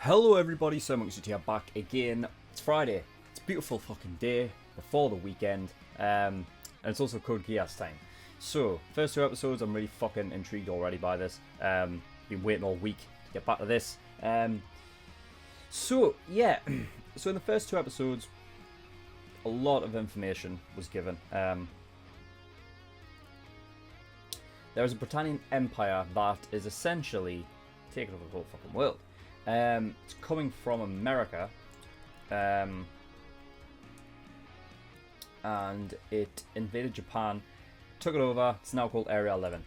Hello everybody, SirMonkeySuit here, back again. It's Friday. It's a beautiful fucking day before the weekend. And it's also code Geass time. So, first two episodes, I'm really fucking intrigued already by this. Been waiting all week to get back to this. So, yeah. So in the first two episodes, a lot of information was given. There is a Britannian Empire that is essentially taking over the whole fucking world. It's coming from America, and it invaded Japan, took it over. It's now called Area 11.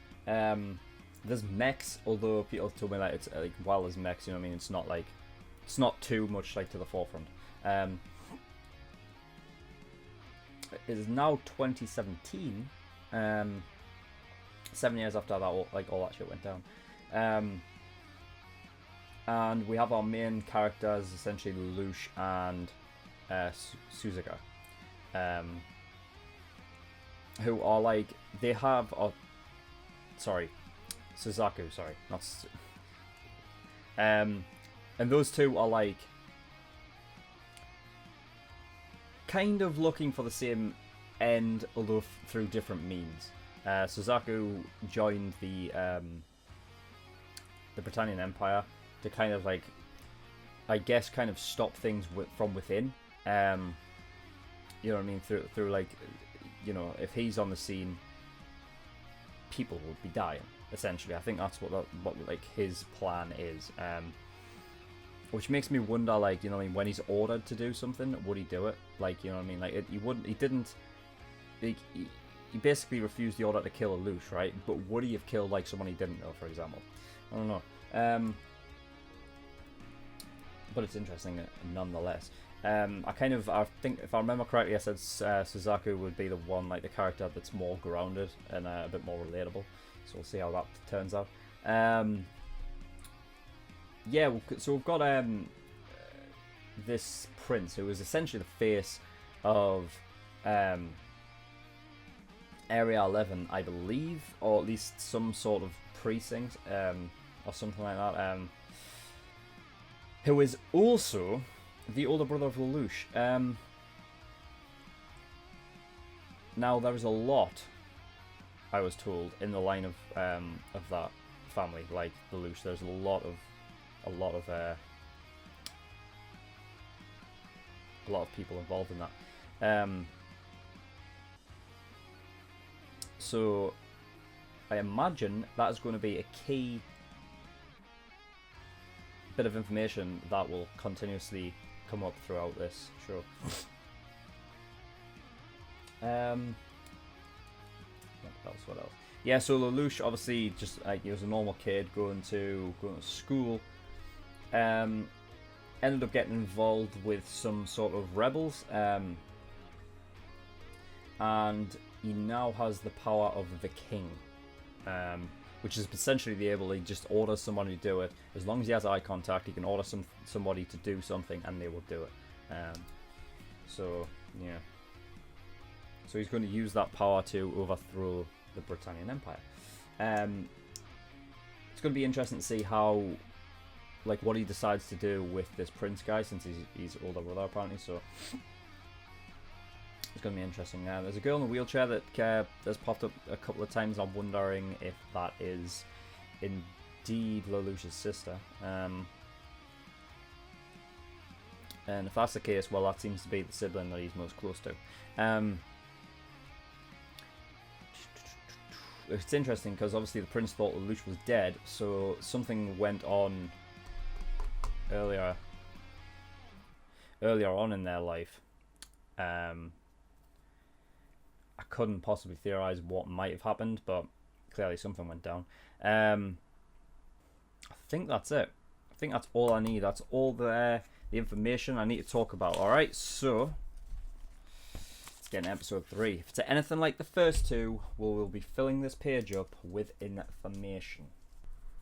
There's mechs, although people told me that it's like, while there's mechs, you know what I mean, it's not too much like to the forefront. It is now 2017, 7 years after that, all that shit went down. And we have our main characters, essentially Lelouch and Suzuka, who are like, they have Suzaku, sorry, not and those two are like kind of looking for the same end, although through different means. Suzaku joined the Britannian Empire to kind of like, I guess, kind of stop things from within. You know what I mean? Through like, you know, if he's on the scene, people would be dying. Essentially, I think that's what like his plan is. Which makes me wonder, like, you know what I mean, when he's ordered to do something, would he do it? Like, you know what I mean? Like, he didn't. He basically refused the order to kill Lelouch, right? But would he have killed like someone he didn't know, for example? I don't know. But it's interesting nonetheless. I think if I remember correctly, I said Suzaku would be the one, like the character that's more grounded and a bit more relatable. So we'll see how that turns out. Yeah, so we've got this prince who is essentially the face of Area 11, I believe, or at least some sort of precinct, or something like that. Who is also the older brother of Lelouch. Now there is a lot, I was told, in the line of that family, like Lelouch. There's a lot of people involved in that. So I imagine that is going to be a key bit of information that will continuously come up throughout this show. What else? Yeah, so Lelouch, obviously, just like he was a normal kid going to school. Ended up getting involved with some sort of rebels, and he now has the power of the king, which is essentially the ability to just order someone to do it. As long as he has eye contact, he can order somebody to do something and they will do it. So, yeah. So he's going to use that power to overthrow the Britannian Empire. It's going to be interesting to see how, like, what he decides to do with this prince guy, since he's older brother apparently, so it's going to be interesting. There's a girl in a wheelchair that has popped up a couple of times. I'm wondering if that is indeed Lelouch's sister. And if that's the case, well, that seems to be the sibling that he's most close to. It's interesting because obviously the prince thought Lelouch was dead, so something went on earlier on in their life. I couldn't possibly theorize what might have happened, but clearly something went down. I think that's it. I think that's all I need. That's all the information I need to talk about. Alright, so let's get into episode 3. If it's anything like the first two, we'll be filling this page up with information.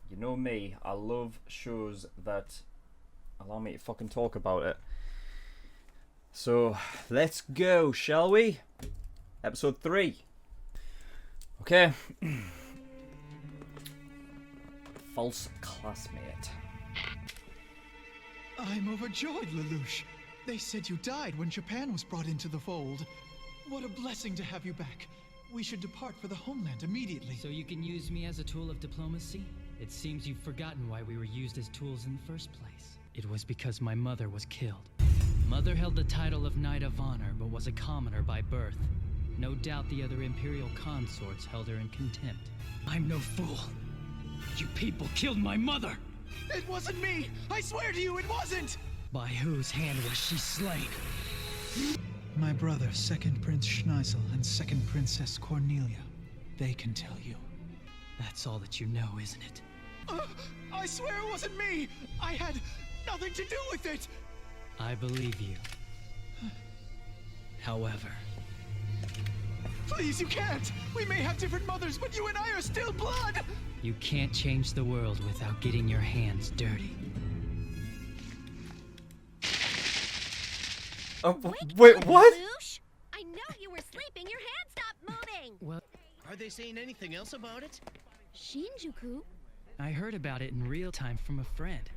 You know me, I love shows that allow me to fucking talk about it. So let's go, shall we? Episode 3. Okay. False classmate. I'm overjoyed, Lelouch. They said you died when Japan was brought into the fold. What a blessing to have you back. We should depart for the homeland immediately. So you can use me as a tool of diplomacy? It seems you've forgotten why we were used as tools in the first place. It was because my mother was killed. Mother held the title of Knight of Honor, but was a commoner by birth. No doubt the other Imperial consorts held her in contempt. I'm no fool. You people killed my mother! It wasn't me! I swear to you, it wasn't! By whose hand was she slain? My brother, Second Prince Schneisel, and Second Princess Cornelia. They can tell you. That's all that you know, isn't it? I swear it wasn't me! I had nothing to do with it! I believe you. However... Please, you can't! We may have different mothers, but you and I are still blood! You can't change the world without getting your hands dirty. Wait, what? Lelouch? I know you were sleeping. Your hand stopped moving. Well, Are they saying anything else about it? Shinjuku? I heard about it in real time from a friend.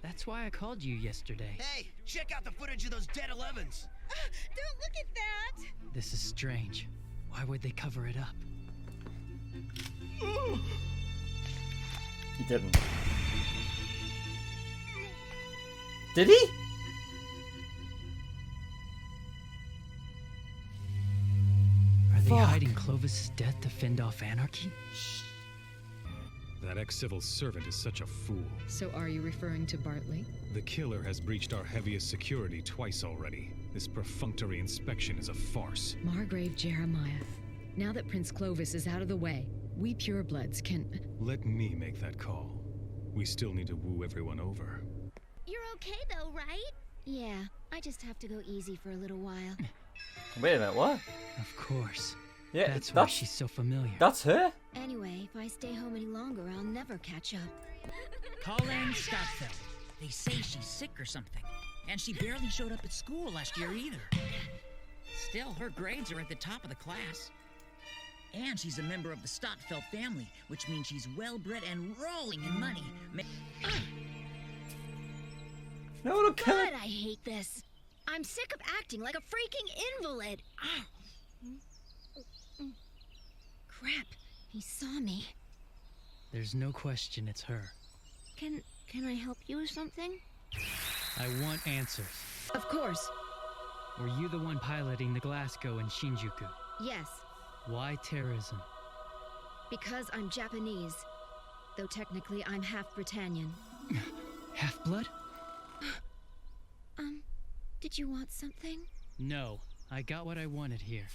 That's why I called you yesterday. Hey, check out the footage of those dead 11s. Don't look at that. This is strange. Why would they cover it up? He didn't. Did he? Are they Fuck. hiding Clovis' death to fend off anarchy? That ex-civil servant is such a fool. So are you referring to Bartley? The killer has breached our heaviest security twice already. This perfunctory inspection is a farce. Margrave Jeremiah. Now that Prince Clovis is out of the way, we purebloods can... Let me make that call. We still need to woo everyone over. You're okay though, right? Yeah, I just have to go easy for a little while. Wait a minute, what? Of course. Yeah, That's why she's so familiar. That's her? Anyway, if I stay home any longer, I'll never catch up. Colleen Stockfeld. They say she's sick or something. And she barely showed up at school last year either. Still, her grades are at the top of the class. And she's a member of the Stockfeld family, which means she's well-bred and rolling in money. No, look at God, I hate this. I'm sick of acting like a freaking invalid. Crap, he saw me. There's no question it's her. Can I help you with something? I want answers. Of course. Were you the one piloting the Glasgow and Shinjuku? Yes, Why terrorism? because I'm Japanese. Though technically I'm half Britannian. Half-blood? Did you want something? No, I got what I wanted here.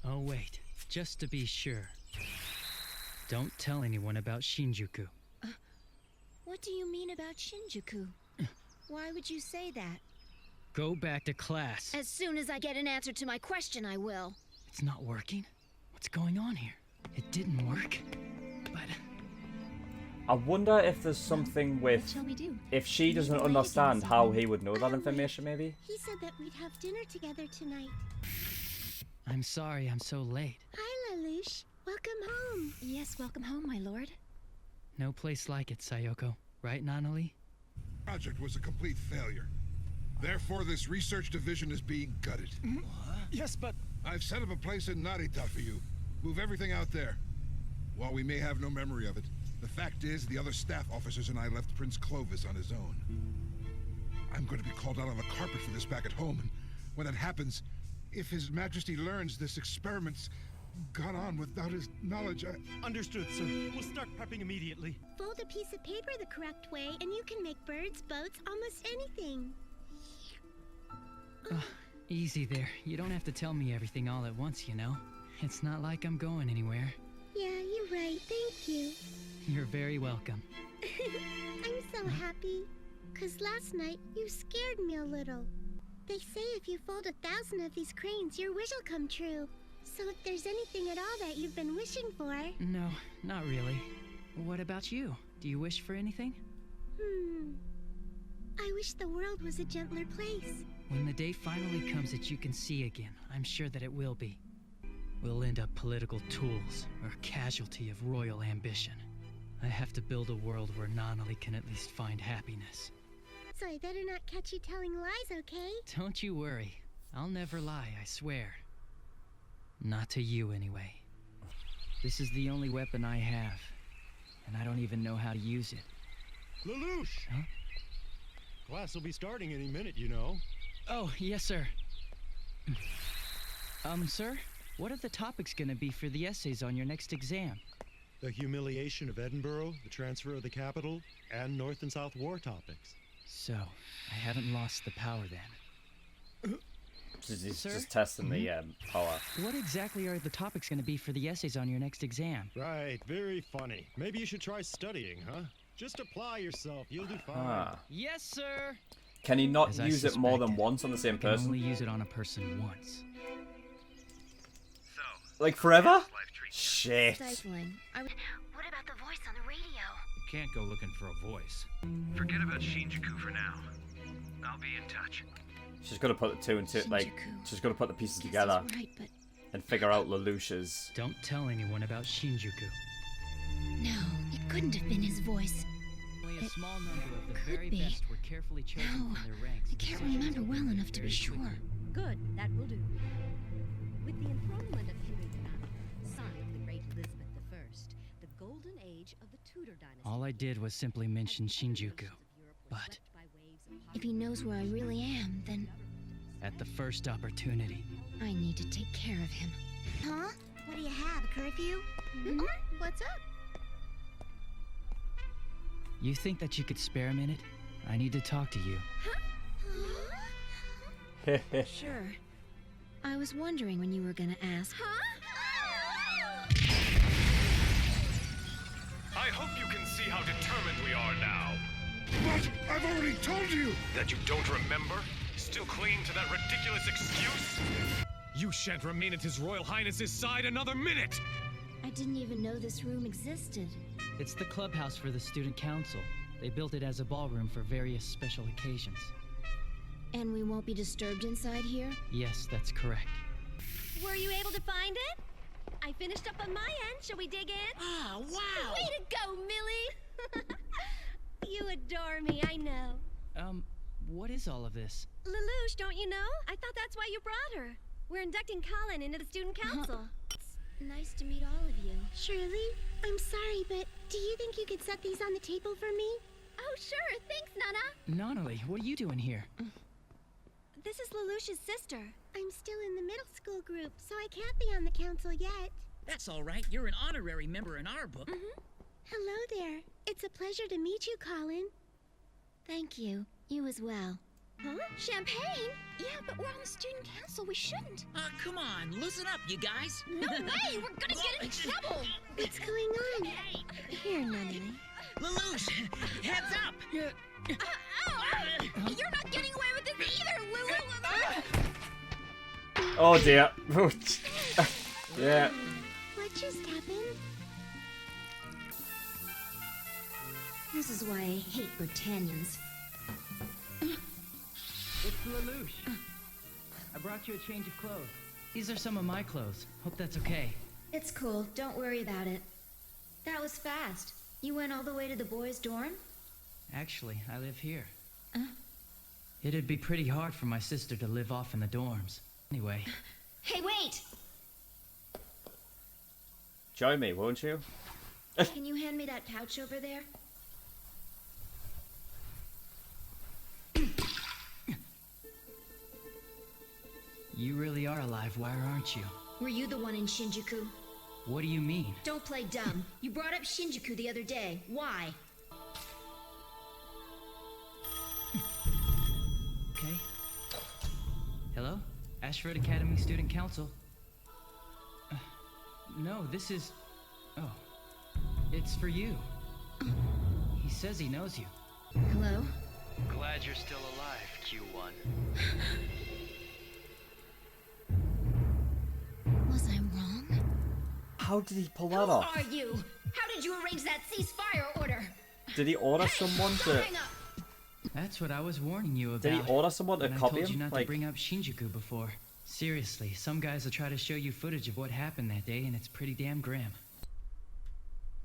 Oh wait, just to be sure. Don't tell anyone about Shinjuku. What do you mean about Shinjuku? Why would you say that? Go back to class. As soon as I get an answer to my question, I will. It's not working? What's going on here? It didn't work. But I wonder if there's something What with... shall we do? If she doesn't understand how he would know that information, maybe? He said that we'd have dinner together tonight. I'm sorry I'm so late. Hi, Lelouch. Welcome home. Yes, welcome home, my lord. No place like it, Sayoko. Right, Nanali? Project was a complete failure. Therefore, this research division is being gutted. Yes, but... I've set up a place in Narita for you. Move everything out there. While we may have no memory of it, the fact is the other staff officers and I left Prince Clovis on his own. I'm going to be called out on the carpet for this back at home, and when that happens, if His Majesty learns this experiment's gone on without his knowledge, Understood, sir. We'll start prepping immediately. Fold a piece of paper the correct way, and you can make birds, boats, almost anything. Easy there. You don't have to tell me everything all at once, you know. It's not like I'm going anywhere. Yeah, you're right. Thank you. You're very welcome. I'm so happy. 'Cause last night, you scared me a little. They say if you fold 1,000 of these cranes, your wish will come true. So if there's anything at all that you've been wishing for... No, not really. What about you? Do you wish for anything? I wish the world was a gentler place. When the day finally comes that you can see again, I'm sure that it will be. We'll end up political tools, or casualty of royal ambition. I have to build a world where Nanali can at least find happiness. So I better not catch you telling lies, okay? Don't you worry. I'll never lie, I swear. Not to you, anyway. This is the only weapon I have, and I don't even know how to use it. Lelouch! Huh? Class will be starting any minute, you know. Oh, yes, sir. Sir? What are the topics gonna be for the essays on your next exam? The humiliation of Edinburgh, the transfer of the capital, and North and South war topics. So, I haven't lost the power then. He's Sir? just testing the power. What exactly are the topics gonna be for the essays on your next exam? Right, very funny. Maybe you should try studying, huh? Just apply yourself, you'll do fine. Ah. Yes, sir! Can he not As I use it more than suspected, once on the same You can person? only use it on a person once. Like forever? Shit. Stifling. What about the voice on the radio? You can't go looking for a voice. Forget about Shinjuku for now. I'll be in touch. She's got to put the two and two, like, she's got to put the pieces together Right, but and figure out Lelouch's. Don't tell anyone about Shinjuku. no, it couldn't have been his voice. Only a It small number of the could very be. best were carefully chosen No, from their ranks. I and can't sent remember to well war enough to be very sure. quickly. Good, that will do. With the enthronement of Henry IX, son of the great Elizabeth I, the golden age of the Tudor dynasty. All I did was simply mention Shinjuku. But If he knows where I really am, then at the first opportunity, I need to take care of him. Huh? What do you have, a curfew? What's up? you think that you could spare a minute? I need to talk to you. Sure. I was wondering when you were gonna ask. I hope you can see how determined we are now. But I've already told you! That you don't remember? Still clinging to that ridiculous excuse? You shan't remain at His Royal Highness's side another minute! I didn't even know this room existed. It's the clubhouse for the student council. They built it as a ballroom for various special occasions. And we won't be disturbed inside here? Yes, that's correct. Were you able to find it? I finished up on my end. Shall we dig in? Ah, wow! Way to go, Millie! You adore me, I know. What is all of this? Lelouch, don't you know? I thought that's why you brought her. We're inducting Colin into the student council. It's nice to meet all of you. Shirley, I'm sorry, but do you think you could set these on the table for me? Oh, sure. Thanks, Nana. Nonali, what are you doing here? This is Lelouch's sister. I'm still in the middle school group, so I can't be on the council yet. That's all right. You're an honorary member in our book. Hello there. It's a pleasure to meet you, Colin. Thank you. You as well. Huh? Champagne? Yeah, but we're on the student council. We shouldn't. Come on, loosen up, you guys. No way! We're gonna get in trouble! What's going on? Here, Nunny. Lelouch, heads up! You're not getting away with this either, Lulu! Oh dear. Yeah. What just happened? This is why I hate Britannians. It's Lelouch. I brought you a change of clothes. These are some of my clothes. Hope that's okay. It's cool. Don't worry about it. That was fast. You went all the way to the boys' dorm? Actually, I live here. It'd be pretty hard for my sister to live off in the dorms. Anyway. Hey, wait! Join me, won't you? Can you hand me that pouch over there? You really are a live wire, aren't you? Were you the one in Shinjuku? What do you mean? Don't play dumb. You brought up Shinjuku the other day. Why? Okay. Hello? Ashford Academy Student Council. No, this is... Oh. It's for you. He says he knows you. Hello? Glad you're still alive, Q1. Was I wrong? How did he pull that off? Who are you? How did you arrange that ceasefire order? Did he order someone to... Hang up! That's what I was warning you about. Did he order someone to But copy I told you him? not Like, to bring up Shinjuku before. Seriously, some guys will try to show you footage of what happened that day, and it's pretty damn grim.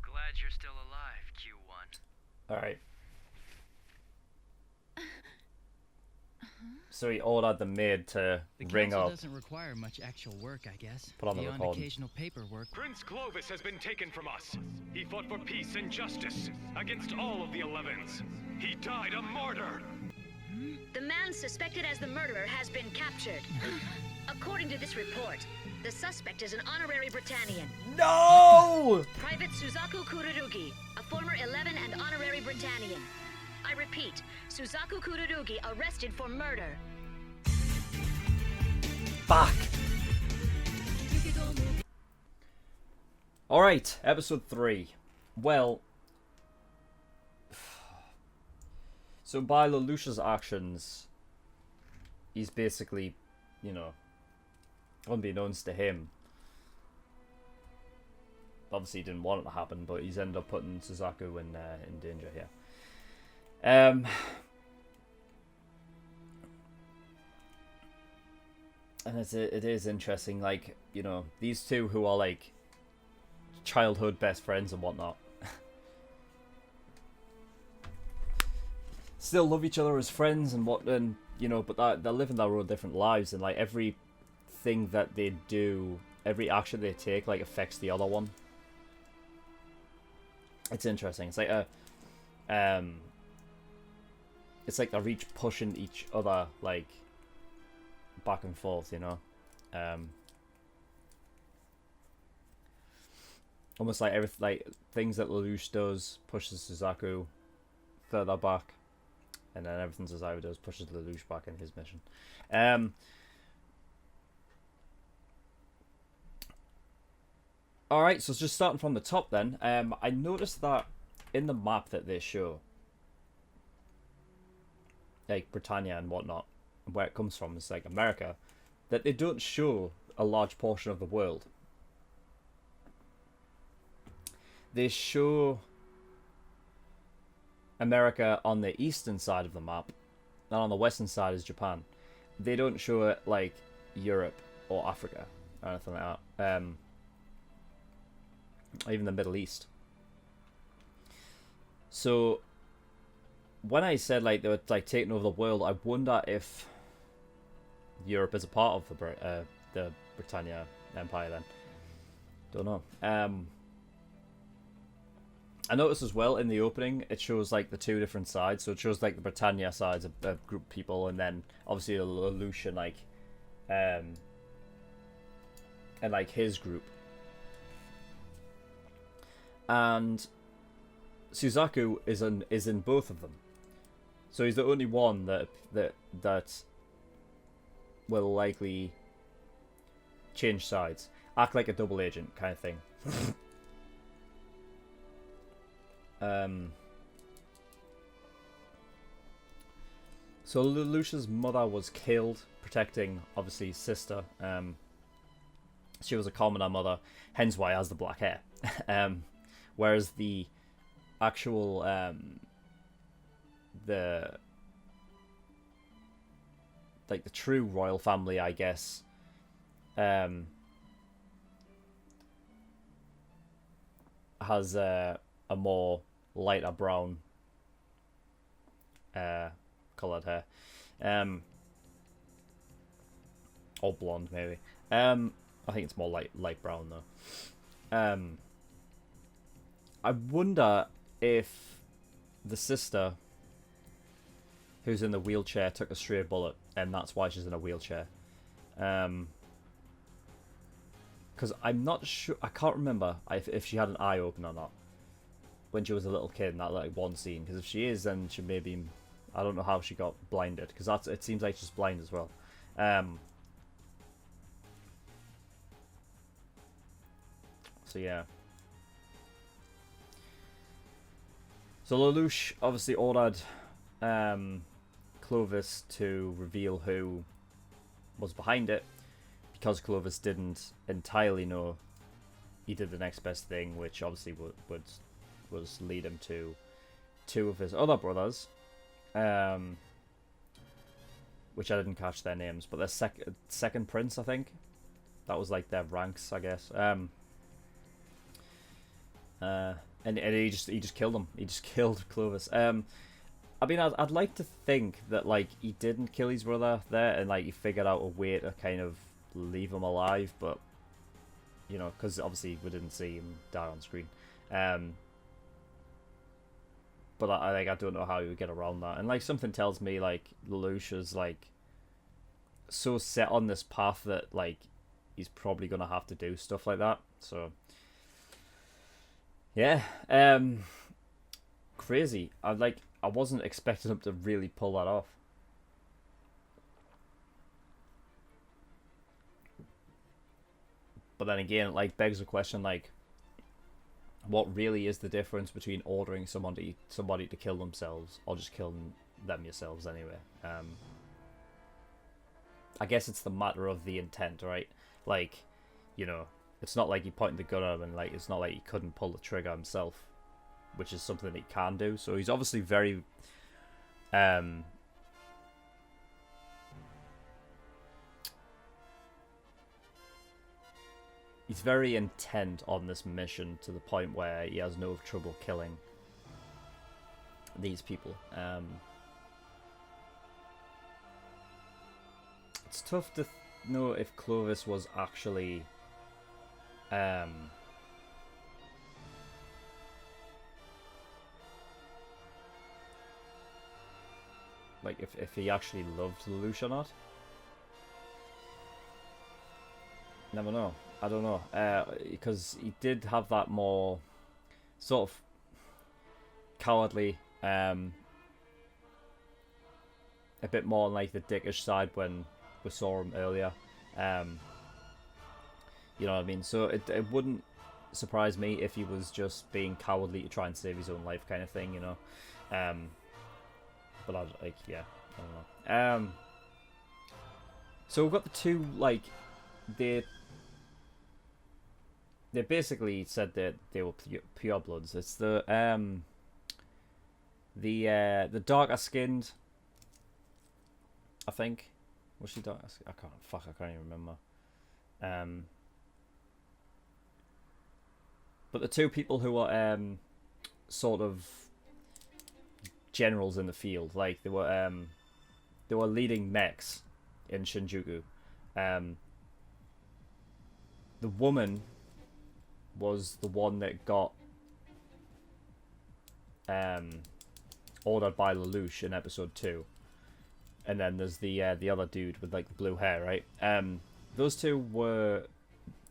Glad you're still alive, Q1. alright. So he ordered the maid to The ring council up. doesn't require much actual work, I guess. Put on the Beyond recording. occasional paperwork. Prince Clovis has been taken from us. He fought for peace and justice against all of the 11s. He died a martyr. The man suspected as the murderer has been captured. According to this report, the suspect is an honorary Britannian. No! Private Suzaku Kururugi, a former 11 and honorary Britannian. I repeat, Suzaku Kururugi arrested for murder. Fuck. Alright, episode 3. Well, so by Lelouch's actions, he's basically, you know, unbeknownst to him, obviously he didn't want it to happen, but he's ended up putting Suzaku in danger here. And it is interesting, like, you know, these two who are like childhood best friends and whatnot still love each other as friends and you know, but they're living their own different lives, and like everything that they do, every action they take, like affects the other one. It's interesting. It's like it's like they're each pushing each other like back and forth, you know. Almost like things that Lelouch does pushes Suzaku further back, and then everything Suzaku does pushes Lelouch back in his mission. Alright, so just starting from the top then, I noticed that in the map that they show, like Britannia and whatnot, and where it comes from, it's like America, that they don't show a large portion of the world. They show America on the eastern side of the map, and on the western side is Japan. They don't show it like Europe or Africa or anything like that. Or even the Middle East. So when I said like they were like taking over the world, I wonder if Europe is a part of the Britannia Empire then. Don't know. I noticed as well in the opening it shows like the two different sides. So it shows like the Britannia sides of a group of people, and then obviously a Lelouch and like his group. And Suzaku is in both of them, so he's the only one that will likely change sides, act like a double agent kind of thing. So Lelouch's mother was killed protecting obviously his sister. She was a commoner mother, hence why he has the black hair. Whereas the actual the true royal family, I guess, has a more lighter brown coloured hair, or blonde maybe. I think it's more light brown though. I wonder if the sister who's in the wheelchair took a stray bullet, and that's why she's in a wheelchair. Because I'm not sure, I can't remember if she had an eye open or not when she was a little kid in that like one scene. Because if she is, then she maybe, I don't know how she got blinded, because it seems like she's blind as well. So yeah. So Lelouch obviously ordered Clovis to reveal who was behind it, because Clovis didn't entirely know. He did the next best thing, which obviously was lead him to two of his other brothers, which I didn't catch their names, but their second prince, I think. That was like their ranks, I guess. And he just killed him. He just killed Clovis. I mean, I'd like to think that, like, he didn't kill his brother there, and, like, he figured out a way to kind of leave him alive, but, you know, because obviously we didn't see him die on screen. But I don't know how he would get around that. And, like, something tells me, like, Lelouch is, like, so set on this path that, like, he's probably going to have to do stuff like that. So, yeah. Crazy. I wasn't expecting him to really pull that off. But then again, it, like, begs the question, like, what really is the difference between ordering somebody to kill themselves or just killing them yourselves anyway? I guess it's the matter of the intent, right? Like, you know, it's not like he pointed the gun at him, and, like, it's not like he couldn't pull the trigger himself, which is something that he can do. So he's obviously very he's very intent on this mission to the point where he has no trouble killing these people. It's tough to know if Clovis was actually like if he actually loved Lelouch or not. Never know. I don't know. Because he did have that more sort of cowardly, a bit more on, like, the dickish side when we saw him earlier. You know what I mean? So it wouldn't surprise me if he was just being cowardly to try and save his own life, kind of thing, you know. But yeah, I don't know. So we've got the two, like, they basically said that they were pure bloods. It's the darker skinned, I think. Was she darker? I can't even remember. But the two people who were sort of generals in the field, like, they were leading mechs in Shinjuku. The woman was the one that got ordered by Lelouch in episode 2, and then there's the other dude with, like, the blue hair, right? Those two were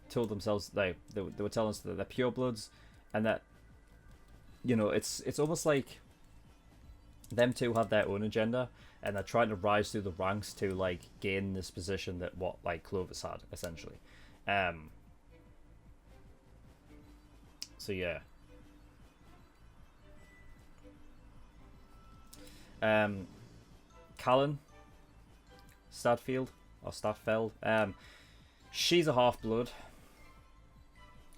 told themselves they were telling us that they're purebloods, and that, you know, it's almost like them two have their own agenda, and they're trying to rise through the ranks to, like, gain this position that like Clovis had, essentially. So yeah. Callan Stadfeld, she's a half-blood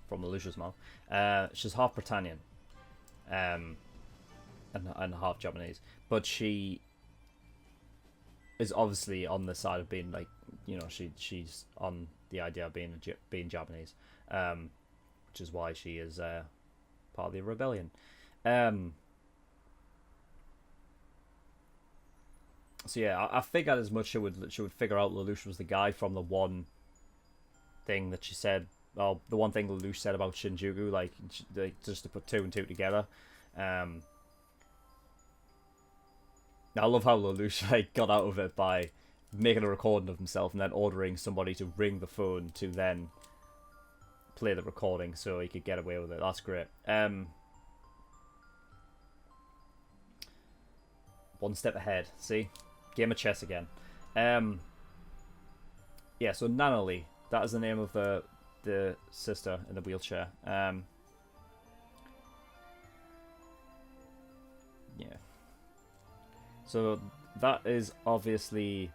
from Lelouch's mouth. She's half Britannian, and half Japanese, but she is obviously on the side of being, like, you know, she's on the idea of being Japanese, which is why she is part of the rebellion. So yeah, I figured as much. She would figure out Lelouch was the guy from the one thing that she said. Well, the one thing Lelouch said about Shinjuku, like, just to put two and two together. I love how Lelouch, like, got out of it by making a recording of himself and then ordering somebody to ring the phone to then play the recording so he could get away with it. That's great. One step ahead. See? Game of chess again. Yeah, so Nanalie. That is the name of the sister in the wheelchair. Yeah. So that is obviously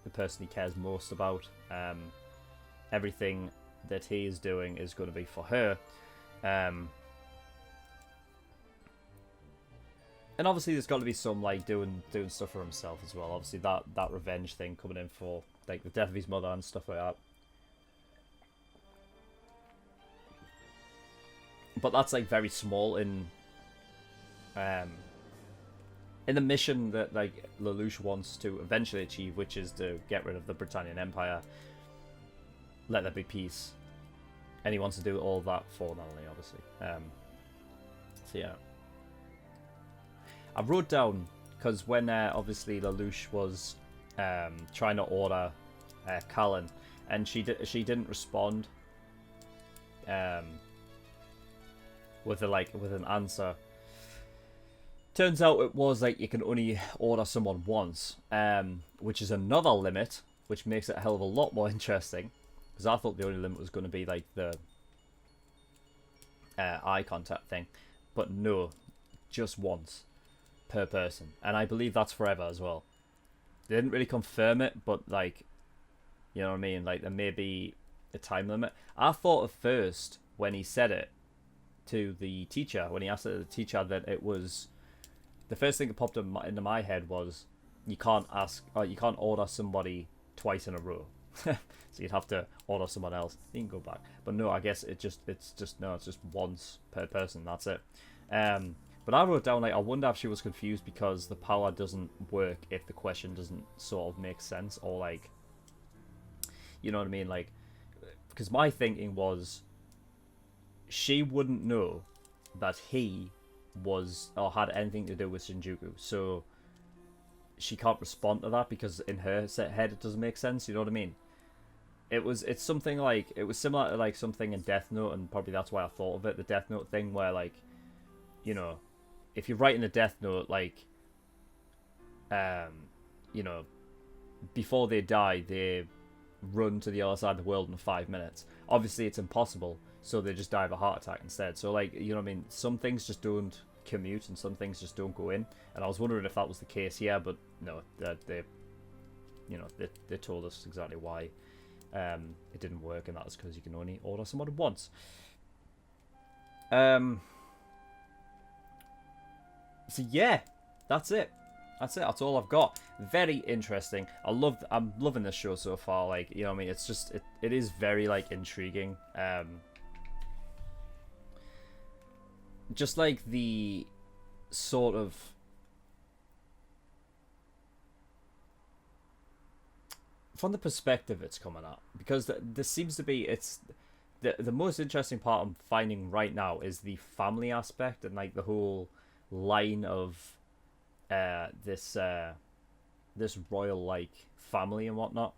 the person he cares most about. Everything that he is doing is going to be for her. And obviously there's got to be some, like, doing stuff for himself as well. Obviously that revenge thing coming in for, like, the death of his mother and stuff like that. But that's, like, very small in in the mission that like Lelouch wants to eventually achieve, which is to get rid of the Britannian Empire, let there be peace, and he wants to do all of that for Melanie, obviously. So yeah, I wrote down because when obviously Lelouch was trying to order Callan, and she didn't respond with an answer. Turns out it was like you can only order someone once, which is another limit, which makes it a hell of a lot more interesting. Because I thought the only limit was going to be like the eye contact thing, but no, just once per person, and I believe that's forever as well. They didn't really confirm it, but like, you know what I mean? Like there may be a time limit. I thought at first when he said it to the teacher, when he asked the teacher, that it was. The first thing that popped into my head was you can't order somebody twice in a row, so you'd have to order someone else. You can go back, but no, I guess it's just once per person. That's it. But I wrote down like I wonder if she was confused because the power doesn't work if the question doesn't sort of make sense, or like, you know what I mean? Like, because my thinking was she wouldn't know that he was or had anything to do with Shinjuku, so she can't respond to that because in her head it doesn't make sense. You know what I mean? It's something like, it was similar to like something in Death Note, and probably that's why I thought of it, the Death Note thing, where like, you know, if you're writing a Death Note, like, you know, before they die they run to the other side of the world in 5 minutes. Obviously it's impossible, so they just die of a heart attack instead. So like, you know what I mean, some things just don't commute and some things just don't go in, and I was wondering if that was the case here, but no, they you know, they told us exactly why it didn't work, and that was because you can only order someone once. So yeah, that's it. That's all I've got. Very interesting. I'm loving this show so far. Like, you know what I mean? It's just it is very like intriguing. Just like the sort of from the perspective it's coming at, because there seems to be, it's the most interesting part I'm finding right now is the family aspect, and like the whole line of this royal like family and whatnot,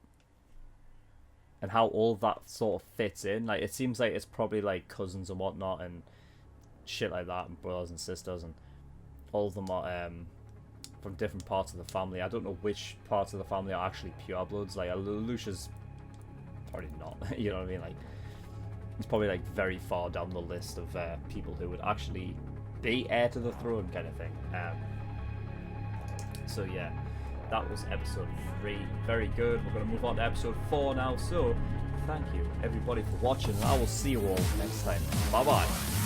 and how all that sort of fits in. Like, it seems like it's probably like cousins and whatnot and shit like that, and brothers and sisters, and all of them are from different parts of the family. I don't know which parts of the family are actually purebloods. Like, Lucia's probably not. You know what I mean? Like, he's probably like very far down the list of people who would actually be heir to the throne, kind of thing. So yeah, that was episode 3. Very good. We're going to move on to episode 4 now. So thank you everybody for watching, and I will see you all next time. Bye bye.